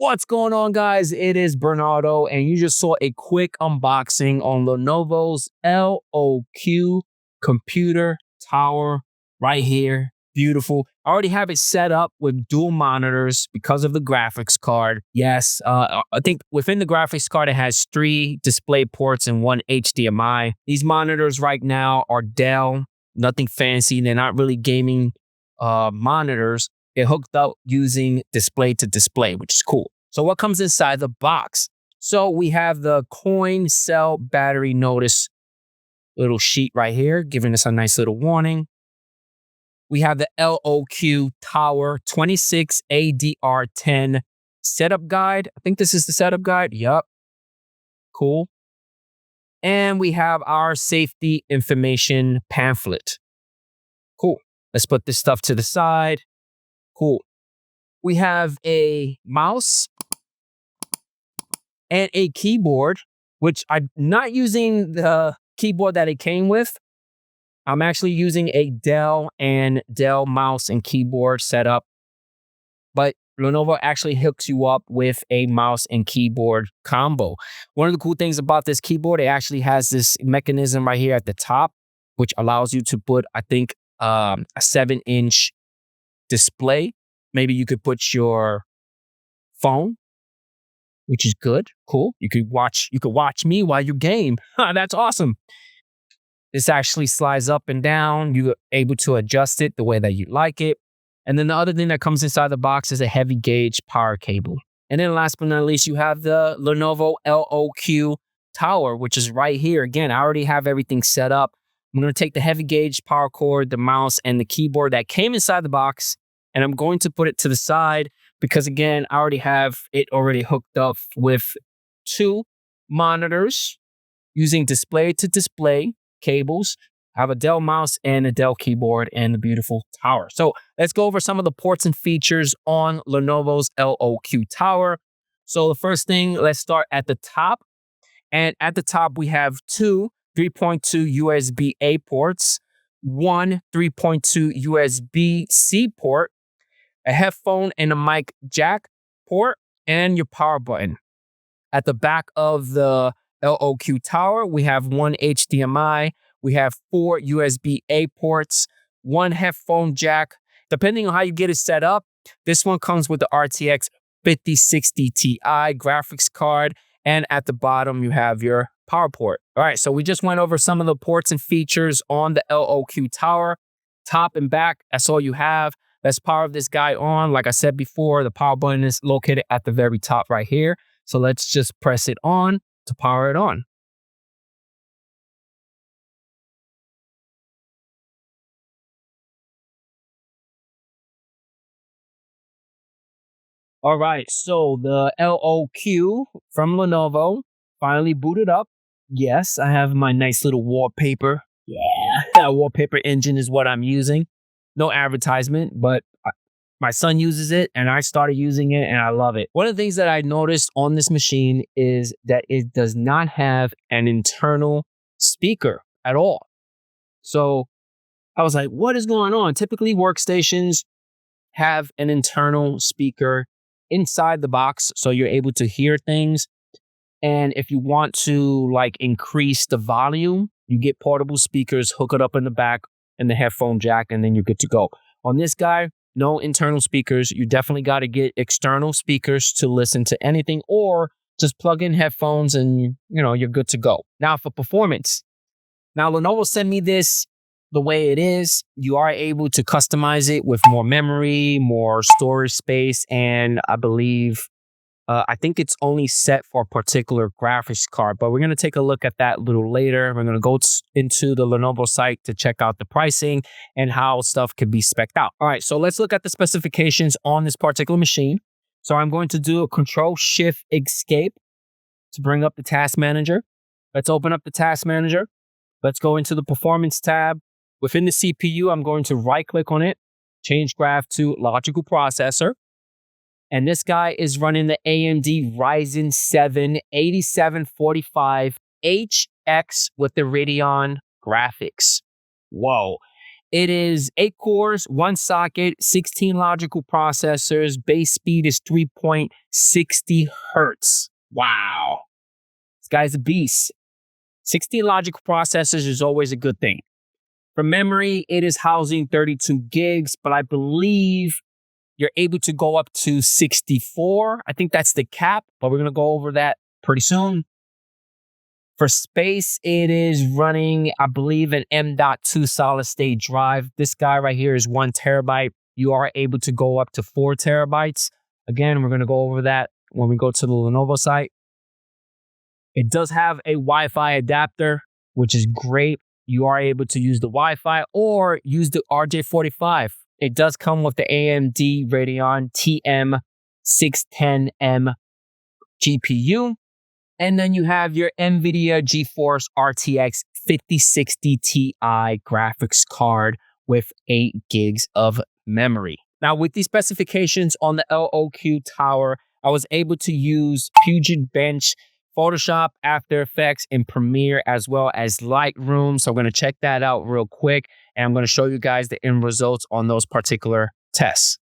What's going on, guys? It is Bernardo, and you just saw a quick unboxing on Lenovo's LOQ computer tower right here. Beautiful. I already have it set up with dual monitors because of the graphics card. Yes, I think within the graphics card, it has 3 display ports and 1 HDMI. These monitors right now are Dell, nothing fancy. They're not really gaming monitors. It hooked up using display to display, which is cool. So what comes inside the box? So we have the coin cell battery notice little sheet right here, giving us a nice little warning. We have the LOQ Tower 26 ADR10 setup guide. I think this is the setup guide. Yup. Cool. And we have our safety information pamphlet. Cool. Let's put this stuff to the side. Cool. We have a mouse and a keyboard, which I'm not using the keyboard that it came with. I'm actually using a Dell mouse and keyboard setup. But Lenovo actually hooks you up with a mouse and keyboard combo. One of the cool things about this keyboard, it actually has this mechanism right here at the top, which allows you to put, I think, a 7-inch display. Maybe you could put your phone, which is good. Cool. You could watch me while you game. That's awesome. This actually slides up and down. You're able to adjust it the way that you like it. And then the other thing that comes inside the box is a heavy gauge power cable. And then last but not least, you have the Lenovo LOQ Tower, which is right here. Again, I already have everything set up. I'm going to take the heavy gauge power cord, the mouse, and the keyboard that came inside the box, and I'm going to put it to the side because, again, I already have it hooked up with 2 monitors using display to display cables. I have a Dell mouse and a Dell keyboard and the beautiful tower. So let's go over some of the ports and features on Lenovo's LOQ Tower. So the first thing, let's start at the top. And at the top, we have 2 3.2 USB-A ports, 1 3.2 USB-C port, a headphone and a mic jack port, and your power button. At the back of the LOQ Tower, we have 1 HDMI, we have 4 USB-A ports, 1 headphone jack. Depending on how you get it set up, this one comes with the RTX 5060 Ti graphics card, and at the bottom, you have your power port. All right, so we just went over some of the ports and features on the LOQ Tower. Top and back, that's all you have. Let's power this guy on. Like I said before, the power button is located at the very top right here. So let's just press it on to power it on. All right, so the LOQ from Lenovo finally booted up. Yes, I have my nice little wallpaper. Yeah, Wallpaper Engine is what I'm using. No advertisement, but my son uses it and I started using it and I love it. One of the things that I noticed on this machine is that it does not have an internal speaker at all. So I was like, what is going on? Typically workstations have an internal speaker inside the box so you're able to hear things. And if you want to increase the volume, you get portable speakers, hook it up in the back and the headphone jack, and then you're good to go. On this guy, no internal speakers. You definitely got to get external speakers to listen to anything, or just plug in headphones and you're good to go. Now for performance. Now Lenovo sent me this the way it is. You are able to customize it with more memory, more storage space, and I think it's only set for a particular graphics card, but we're going to take a look at that a little later. We're going to go into the Lenovo site to check out the pricing and how stuff could be spec'd out. All right, so let's look at the specifications on this particular machine. So I'm going to do a Control-Shift-Escape to bring up the task manager. Let's open up the task manager. Let's go into the Performance tab. Within the CPU, I'm going to right-click on it, change graph to Logical Processor. And this guy is running the AMD Ryzen 7 8745HX with the Radeon graphics. Whoa. It is 8 cores, 1 socket, 16 logical processors. Base speed is 3.60 hertz. Wow. This guy's a beast. 16 logical processors is always a good thing. For memory, it is housing 32 gigs, but I believe you're able to go up to 64. I think that's the cap, but we're going to go over that pretty soon. For space, it is running, I believe, an M.2 solid state drive. This guy right here is 1 terabyte. You are able to go up to 4 terabytes. Again, we're going to go over that when we go to the Lenovo site. It does have a Wi-Fi adapter, which is great. You are able to use the Wi-Fi or use the RJ45. It does come with the AMD Radeon TM610M GPU. And then you have your NVIDIA GeForce RTX 5060 Ti graphics card with 8 gigs of memory. Now, with these specifications on the LOQ Tower, I was able to use Puget Bench, Photoshop, After Effects, and Premiere, as well as Lightroom. So I'm going to check that out real quick, and I'm going to show you guys the end results on those particular tests.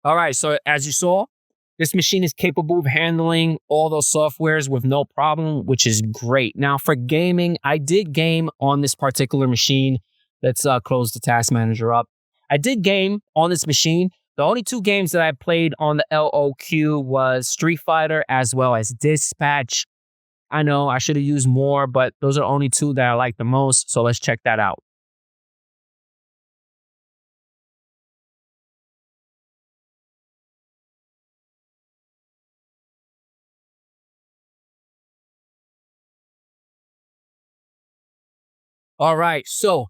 All right, so as you saw, this machine is capable of handling all those softwares with no problem, which is great. Now, for gaming, I did game on this particular machine. Let's close the task manager up. I did game on this machine. The only 2 games that I played on the LOQ was Street Fighter as well as Dispatch. I know I should have used more, but those are only 2 that I like the most. So let's check that out. All right, so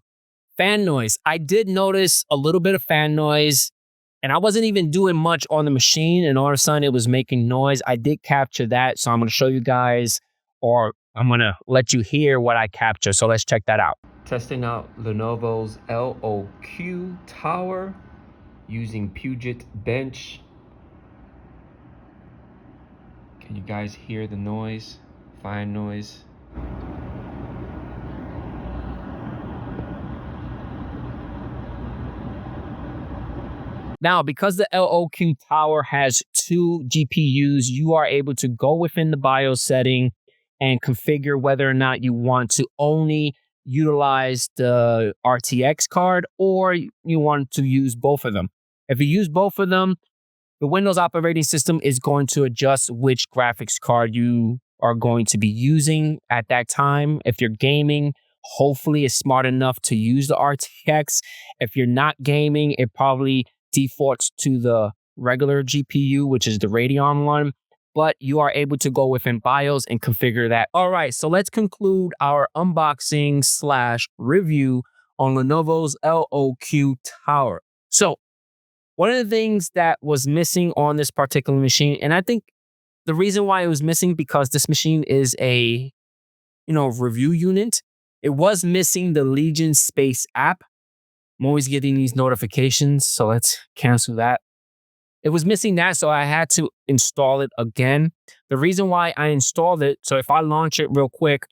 fan noise. I did notice a little bit of fan noise, and I wasn't even doing much on the machine, and all of a sudden it was making noise. I did capture that, so I'm going to show you guys, or I'm going to let you hear what I capture. So let's check that out. Testing out Lenovo's LOQ Tower using Puget Bench. Can you guys hear the noise? Fan noise. Now, because the LOQ Tower has 2 GPUs, you are able to go within the BIOS setting and configure whether or not you want to only utilize the RTX card or you want to use both of them. If you use both of them, the Windows operating system is going to adjust which graphics card you are going to be using at that time. If you're gaming, hopefully it's smart enough to use the RTX. If you're not gaming, it probably defaults to the regular GPU, which is the Radeon one, but you are able to go within BIOS and configure that. All right, so let's conclude our unboxing / review on Lenovo's LOQ Tower. So one of the things that was missing on this particular machine, and I think the reason why it was missing because this machine is a, review unit, it was missing the Legion Space app. I'm always getting these notifications, so let's cancel that. It was missing that, so I had to install it again. The reason why I installed it, so if I launch it real quick,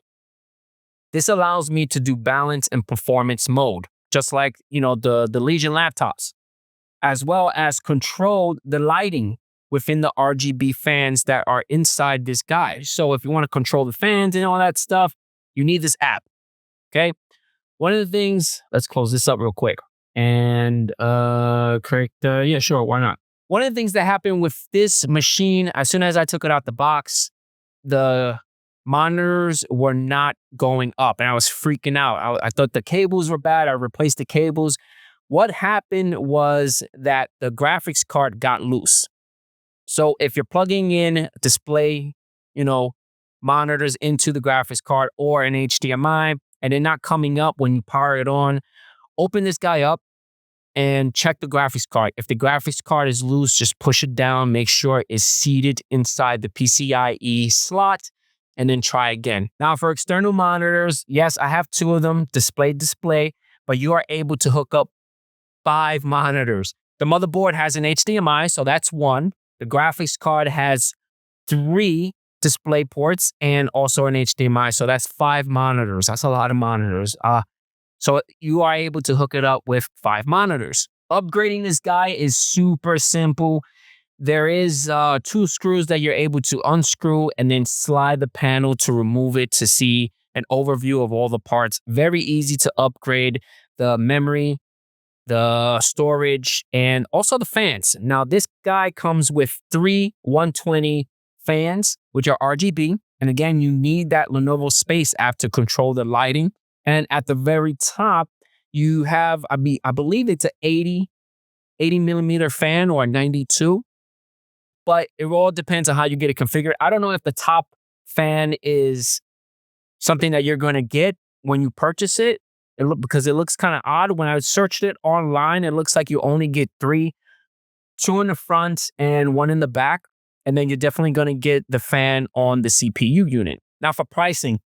this allows me to do balance and performance mode, just like, the Legion laptops, as well as control the lighting within the RGB fans that are inside this guy. So if you want to control the fans and all that stuff, you need this app, okay? One of the things, let's close this up real quick. And correct, yeah, sure, why not? One of the things that happened with this machine, as soon as I took it out the box, the monitors were not going up, and I was freaking out. I thought the cables were bad. I replaced the cables. What happened was that the graphics card got loose. So if you're plugging in display, monitors into the graphics card or an HDMI, and they're not coming up when you power it on, open this guy up and check the graphics card. If the graphics card is loose, just push it down, make sure it's seated inside the PCIe slot, and then try again. Now for external monitors, yes, I have 2 of them, display, but you are able to hook up 5 monitors. The motherboard has an HDMI, so that's 1. The graphics card has 3 display ports and also an HDMI, so that's 5 monitors. That's a lot of monitors. So you are able to hook it up with 5 monitors. Upgrading this guy is super simple. There is 2 screws that you're able to unscrew and then slide the panel to remove it to see an overview of all the parts. Very easy to upgrade the memory, the storage, and also the fans. Now, this guy comes with 3 120 fans, which are RGB. And again, you need that Lenovo Space app to control the lighting. And at the very top, you have, I believe it's an 80 millimeter fan or a 92. But it all depends on how you get it configured. I don't know if the top fan is something that you're going to get when you purchase it. Because it looks kind of odd. When I searched it online, it looks like you only get 3, 2 in the front and 1 in the back. And then you're definitely going to get the fan on the CPU unit. Now for pricing,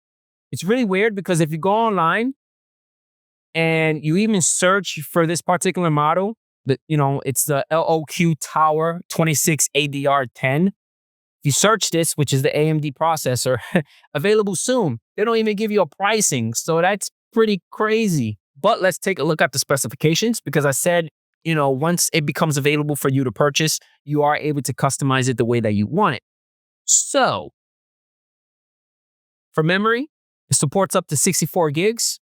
it's really weird because if you go online and you even search for this particular model, it's the LOQ Tower 26 ADR10. If you search this, which is the AMD processor, available soon, they don't even give you a pricing. So that's pretty crazy. But let's take a look at the specifications because I said, once it becomes available for you to purchase, you are able to customize it the way that you want it. So for memory, it supports up to 64 gigs.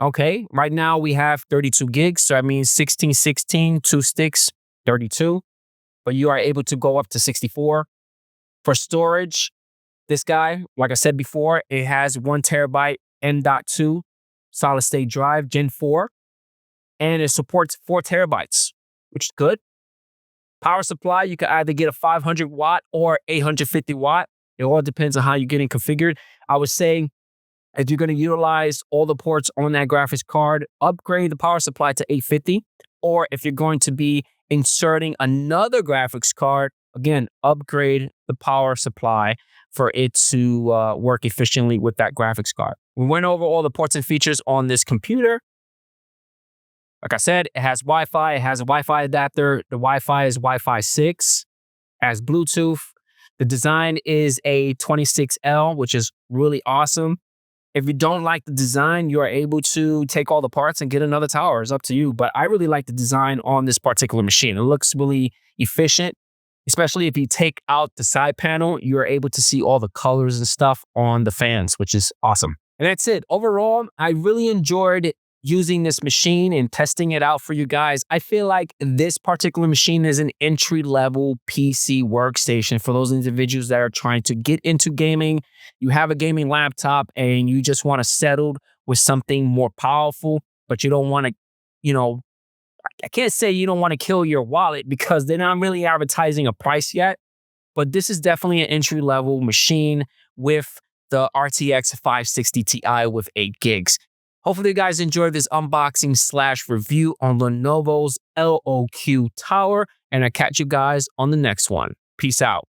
Okay, right now we have 32 gigs. So that means 16, 2 sticks, 32. But you are able to go up to 64. For storage, this guy, like I said before, it has 1 terabyte M.2 solid state drive, Gen 4. And it supports 4 terabytes, which is good. Power supply, you can either get a 500 watt or 850 watt. It all depends on how you're getting configured. I would say if you're going to utilize all the ports on that graphics card, upgrade the power supply to 850. Or if you're going to be inserting another graphics card, again, upgrade the power supply for it to work efficiently with that graphics card. We went over all the ports and features on this computer. Like I said, it has Wi-Fi. It has a Wi-Fi adapter. The Wi-Fi is Wi-Fi 6. It has Bluetooth. The design is a 26L, which is really awesome. If you don't like the design, you are able to take all the parts and get another tower. It's up to you. But I really like the design on this particular machine. It looks really efficient, especially if you take out the side panel, you're able to see all the colors and stuff on the fans, which is awesome. And that's it. Overall, I really enjoyed using this machine and testing it out for you guys. I feel like this particular machine is an entry-level PC workstation for those individuals that are trying to get into gaming. You have a gaming laptop and you just want to settle with something more powerful, but you don't want to, I can't say you don't want to kill your wallet because they're not really advertising a price yet, but this is definitely an entry-level machine with the RTX 560 Ti with 8 gigs. Hopefully you guys enjoyed this unboxing / review on Lenovo's LOQ Tower, and I'll catch you guys on the next one. Peace out.